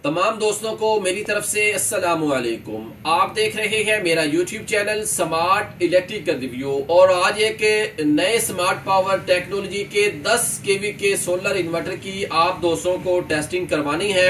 तमाम दोस्तों को मेरी तरफ से अस्सलामु अलैकुम। आप देख रहे हैं मेरा YouTube channel smart electric review और आज एक नए स्मार्ट पावर टेक्नोलॉजी के 10 केवी के सोलर इन्वर्टर की आप दोस्तों को टेस्टिंग करवानी है।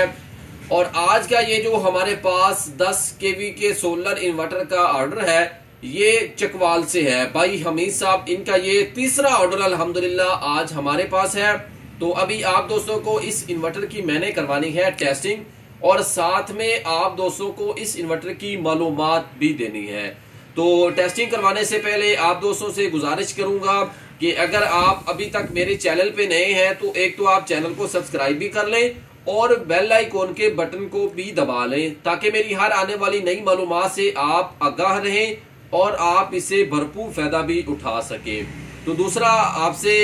और आज का ये जो हमारे पास 10 केवी के सोलर इन्वर्टर का ऑर्डर है ये चकवाल से है। भाई हमीद साहब, इनका ये तीसरा ऑर्डर अल्हम्दुलिल्लाह आज हमारे पास है। तो अभी आप दोस्तों को इस इन्वर्टर की मैंने करवानी है टेस्टिंग और साथ में आप दोस्तों को इस इन्वर्टर की मालूमात भी देनी है। तो टेस्टिंग करवाने से पहले आप दोस्तों से गुजारिश करूंगा कि अगर आप अभी तक मेरे चैनल पे नए हैं तो एक तो आप चैनल को सब्सक्राइब भी कर लें और बेल आइकॉन के बटन को भी दबा लें ताकि मेरी हर आने वाली नई मालूमात से आप आगाह रहें और आप इससे भरपूर फायदा भी उठा सके। तो दूसरा आपसे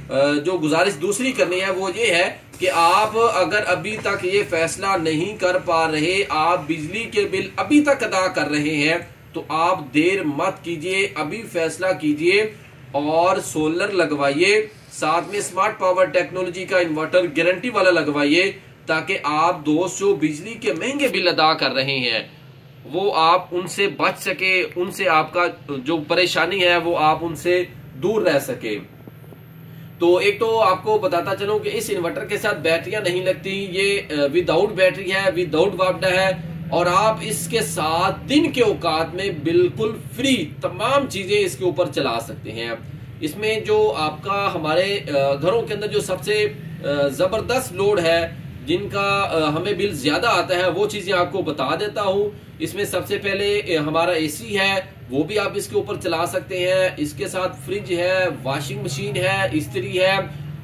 जो गुजारिश दूसरी करनी है वो ये है कि आप अगर अभी तक ये फैसला नहीं कर पा रहे, आप बिजली के बिल अभी तक अदा कर रहे हैं, तो आप देर मत कीजिए, अभी फैसला कीजिए और सोलर लगवाइए। साथ में स्मार्ट पावर टेक्नोलॉजी का इन्वर्टर गारंटी वाला लगवाइए ताकि आप दोस्त जो बिजली के महंगे बिल अदा कर रहे हैं वो आप उनसे बच सके, उनसे आपका जो परेशानी है वो आप उनसे दूर रह सके। तो एक तो आपको बताता चलूं कि इस इन्वर्टर के साथ बैटरियां नहीं लगती, ये विदाउट बैटरी है, विदाउट वापडा है और आप इसके साथ दिन के औकात में बिल्कुल फ्री तमाम चीजें इसके ऊपर चला सकते हैं। इसमें जो आपका हमारे घरों के अंदर जो सबसे जबरदस्त लोड है जिनका हमें बिल ज्यादा आता है वो चीजें आपको बता देता हूं। इसमें सबसे पहले हमारा एसी है, वो भी आप इसके ऊपर चला सकते हैं। इसके साथ फ्रिज है, वॉशिंग मशीन है, इस्त्री है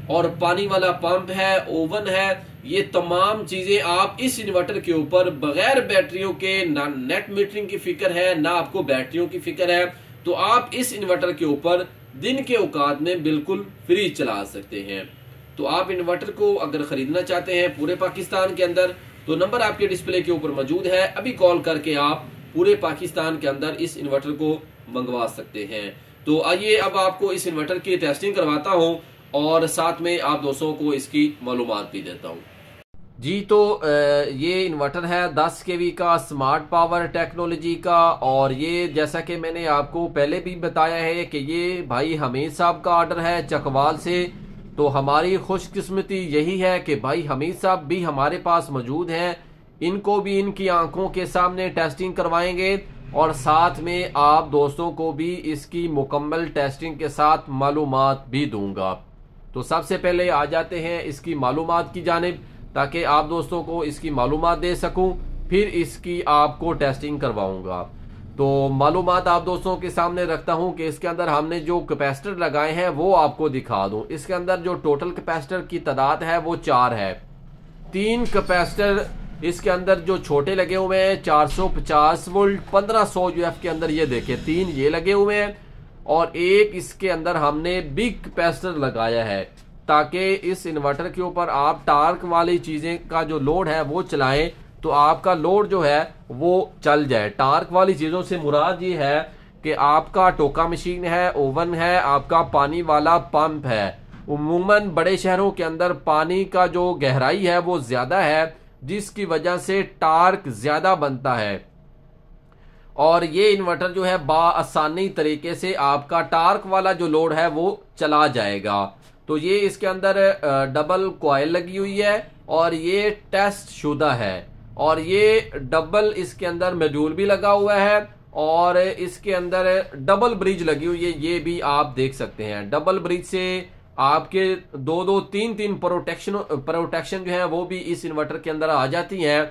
और पानी वाला पंप है, ओवन है। ये तमाम चीजें आप इस इन्वर्टर के ऊपर बगैर बैटरियों के, ना नेट मीटरिंग की फिक्र है ना आपको बैटरियों की फिक्र है, तो आप इस इन्वर्टर के ऊपर दिन के औकात में बिल्कुल फ्री चला सकते हैं। तो आप इन्वर्टर को अगर खरीदना चाहते हैं पूरे पाकिस्तान के अंदर तो नंबर आपके डिस्प्ले के ऊपर मौजूद है, अभी कॉल करके आप पूरे पाकिस्तान के अंदर इस इन्वर्टर को मंगवा सकते हैं। तो आइए अब आपको इस इन्वर्टर की टेस्टिंग करवाता हूं और साथ में आप दोस्तों को इसकी मालूमात भी देता हूं। जी, तो ये इन्वर्टर है 10 केवी का स्मार्ट पावर टेक्नोलॉजी का और ये जैसा कि मैंने आपको पहले भी बताया है कि ये भाई हमीद साहब का ऑर्डर है चकवाल से। तो हमारी खुशकिस्मती यही है कि भाई हमीद साहब भी हमारे पास मौजूद हैं, इनको भी इनकी आंखों के सामने टेस्टिंग करवाएंगे और साथ में आप दोस्तों को भी इसकी मुकम्मल टेस्टिंग के साथ मालूमात भी दूंगा। तो सबसे पहले आ जाते हैं इसकी मालूमात की जानिब ताकि आप दोस्तों को इसकी मालूमात दे सकूं, फिर इसकी आपको टेस्टिंग करवाऊंगा। तो मालूमात आप दोस्तों के सामने रखता हूं कि इसके अंदर हमने जो कैपेसिटर लगाए हैं वो आपको दिखा दूं। इसके अंदर जो टोटल कैपेसिटर की तादाद है वो 4 है। 3 कैपेसिटर इसके अंदर जो छोटे लगे हुए हैं 450 वोल्ट 1500 यूएफ के अंदर, ये देखिए 3 ये लगे हुए हैं और एक इसके अंदर हमने बिग कैपेसिटर लगाया है ताकि इस इन्वर्टर के ऊपर आप टार्क वाली चीजें का जो लोड है वो चलाएं तो आपका लोड जो है वो चल जाए। टार्क वाली चीजों से मुराद ये है कि आपका टोका मशीन है, ओवन है, आपका पानी वाला पंप है। उमूमन बड़े शहरों के अंदर पानी का जो गहराई है वो ज्यादा है जिसकी वजह से टार्क ज्यादा बनता है और ये इन्वर्टर जो है आसानी तरीके से आपका टार्क वाला जो लोड है वो चला जाएगा। तो ये इसके अंदर डबल कॉइल लगी हुई है और ये टेस्ट शुदा है और ये डबल इसके अंदर मॉड्यूल भी लगा हुआ है और इसके अंदर डबल ब्रिज लगी हुई है, ये भी आप देख सकते हैं। डबल ब्रिज से आपके 2-2, 3-3 प्रोटेक्शन जो है वो भी इस इन्वर्टर के अंदर आ जाती हैं।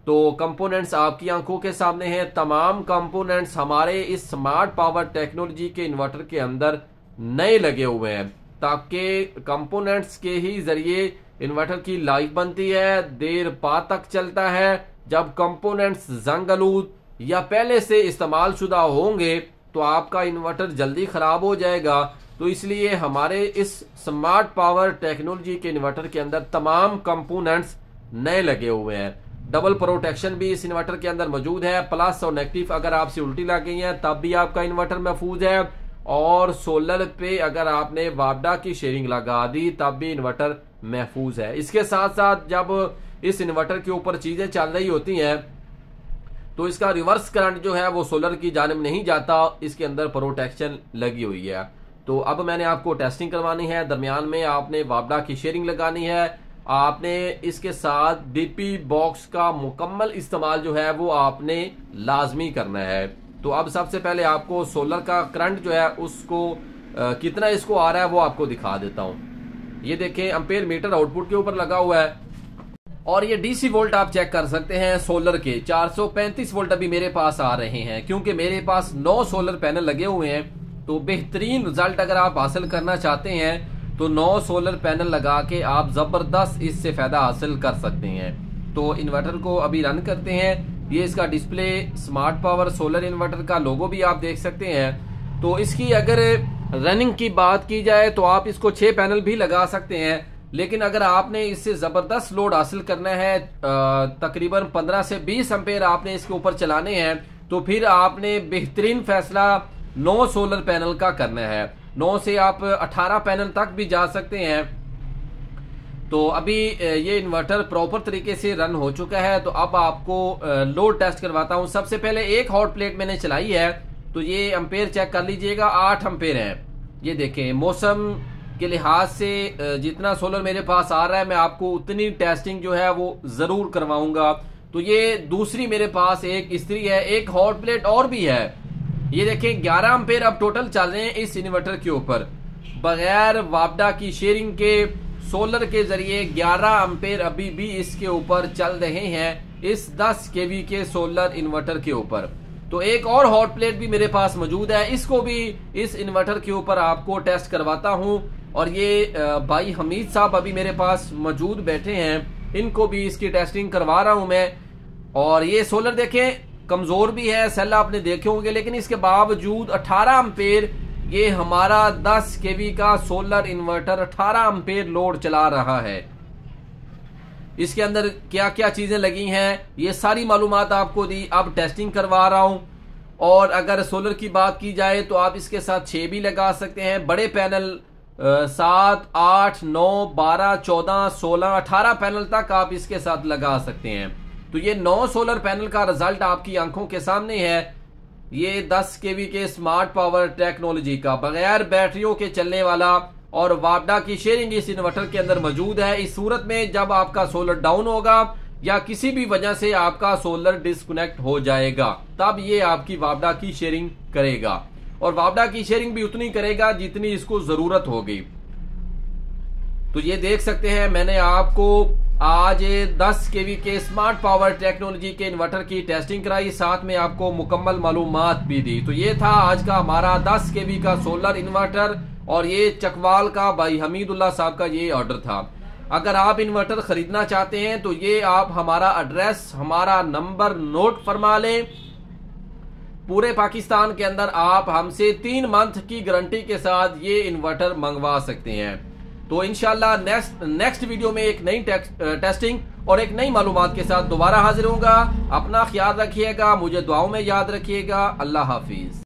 तो कंपोनेंट्स आपकी आंखों के सामने हैं। तमाम कंपोनेंट्स हमारे इस स्मार्ट पावर टेक्नोलॉजी के इन्वर्टर के अंदर नए लगे हुए हैं ताकि कंपोनेंट्स के ही जरिए इन्वर्टर की लाइफ बनती है, देर पा तक चलता है। जब कंपोनेंट्स जंग आलूद या पहले से इस्तेमाल शुदा होंगे तो आपका इन्वर्टर जल्दी खराब हो जाएगा। तो इसलिए हमारे इस स्मार्ट पावर टेक्नोलॉजी के इन्वर्टर के अंदर तमाम कंपोनेंट्स नए लगे हुए हैं। डबल प्रोटेक्शन भी इस इन्वर्टर के अंदर मौजूद है। प्लस और नेगेटिव अगर आपसे उल्टी लग गई है तब भी आपका इन्वर्टर महफूज है और सोलर पे अगर आपने वापडा की शेयरिंग लगा दी तब भी इन्वर्टर महफूज है। इसके साथ साथ जब इस इन्वर्टर के ऊपर चीजें चल रही होती हैं तो इसका रिवर्स करंट जो है वो सोलर की जानिब नहीं जाता, इसके अंदर प्रोटेक्शन लगी हुई है। तो अब मैंने आपको टेस्टिंग करवानी है। दरमियान में आपने वापडा की शेयरिंग लगानी है, आपने इसके साथ डीपी बॉक्स का मुकम्मल इस्तेमाल जो है वो आपने लाजमी करना है। तो अब सबसे पहले आपको सोलर का करंट जो है उसको कितना इसको आ रहा है वो आपको दिखा देता हूं। ये देखें एम्पेयर मीटर आउटपुट के ऊपर लगा हुआ है और ये डीसी वोल्ट आप चेक कर सकते हैं सोलर के 435 वोल्ट अभी मेरे पास आ रहे हैं, क्योंकि मेरे पास 9 सोलर पैनल लगे हुए हैं। तो बेहतरीन रिजल्ट अगर आप हासिल करना चाहते हैं तो 9 सोलर पैनल लगा के आप जबरदस्त इससे फायदा हासिल कर सकते हैं। तो इन्वर्टर को अभी रन करते हैं। ये इसका display smart power solar inverter का लोगो भी आप देख सकते हैं। तो इसकी अगर रनिंग की बात की जाए तो आप इसको 6 पैनल भी लगा सकते हैं, लेकिन अगर आपने इससे जबरदस्त लोड हासिल करना है, तकरीबन 15 से 20 एम्पेयर आपने इसके ऊपर चलाने हैं, तो फिर आपने बेहतरीन फैसला 9 सोलर पैनल का करना है। 9 से आप 18 पैनल तक भी जा सकते हैं। तो अभी ये इन्वर्टर प्रॉपर तरीके से रन हो चुका है। तो अब आपको लोड टेस्ट करवाता हूं। सबसे पहले एक हॉट प्लेट मैंने चलाई है, तो ये एम्पेयर चेक कर लीजिएगा, 8 एम्पेयर है। ये देखें, मौसम के लिहाज से जितना सोलर मेरे पास आ रहा है मैं आपको उतनी टेस्टिंग जो है वो जरूर करवाऊंगा। तो ये दूसरी मेरे पास एक इस्त्री है, एक हॉट प्लेट और भी है। ये देखें 11 एम्पेयर अब टोटल चल रहे हैं इस इन्वर्टर के ऊपर, बगैर वापडा की शेयरिंग के सोलर के जरिए 11 एम्पेयर अभी भी इसके ऊपर चल रहे हैं इस 10 केवी के सोलर इन्वर्टर के ऊपर। तो एक और हॉट प्लेट भी मेरे पास मौजूद है, इसको भी इस इन्वर्टर के ऊपर आपको टेस्ट करवाता हूं। और ये भाई हमीद साहब अभी मेरे पास मौजूद बैठे हैं, इनको भी इसकी टेस्टिंग करवा रहा हूं मैं। और ये सोलर देखें कमजोर भी है, सेल आपने देखे होंगे, लेकिन इसके बावजूद 18 एम्पेयर ये हमारा 10 केवी का सोलर इन्वर्टर 18 एम्पेयर लोड चला रहा है। इसके अंदर क्या क्या चीजें लगी हैं ये सारी मालूमात आपको दी, अब टेस्टिंग करवा रहा हूं। और अगर सोलर की बात की जाए तो आप इसके साथ 6 भी लगा सकते हैं, बड़े पैनल 7, 8, 9, 12, 14, 16, 18 पैनल तक आप इसके साथ लगा सकते हैं। तो ये 9 सोलर पैनल का रिजल्ट आपकी आंखों के सामने है। ये 10 केवी के स्मार्ट पावर टेक्नोलॉजी का बगैर बैटरियों के चलने वाला और वापडा की शेयरिंग इस इन्वर्टर के अंदर मौजूद है। इस सूरत में जब आपका सोलर डाउन होगा या किसी भी वजह से आपका सोलर डिस्कनेक्ट हो जाएगा, तब ये आपकी वापडा की शेयरिंग करेगा। और वापडा की शेयरिंग भी उतनी करेगा जितनी इसको जरूरत होगी। तो ये देख सकते हैं मैंने आपको आज 10 केवी के स्मार्ट पावर टेक्नोलॉजी के इन्वर्टर की टेस्टिंग कराई, साथ में आपको मुकम्मल मालूमात भी दी। तो ये था आज का हमारा 10 केवी का सोलर इन्वर्टर और ये चकवाल का भाई हमीदुल्लाह साहब का ये ऑर्डर था। अगर आप इन्वर्टर खरीदना चाहते हैं तो ये आप हमारा एड्रेस, हमारा नंबर नोट फरमा लें। पूरे पाकिस्तान के अंदर आप हमसे 3 मंथ की गारंटी के साथ ये इन्वर्टर मंगवा सकते हैं। तो इंशाल्लाह नेक्स्ट वीडियो में एक नई टेस्टिंग और एक नई मालूमात के साथ दोबारा हाजिर होगा। अपना ख्याल रखिएगा, मुझे दुआओं में याद रखिएगा। अल्लाह हाफिज।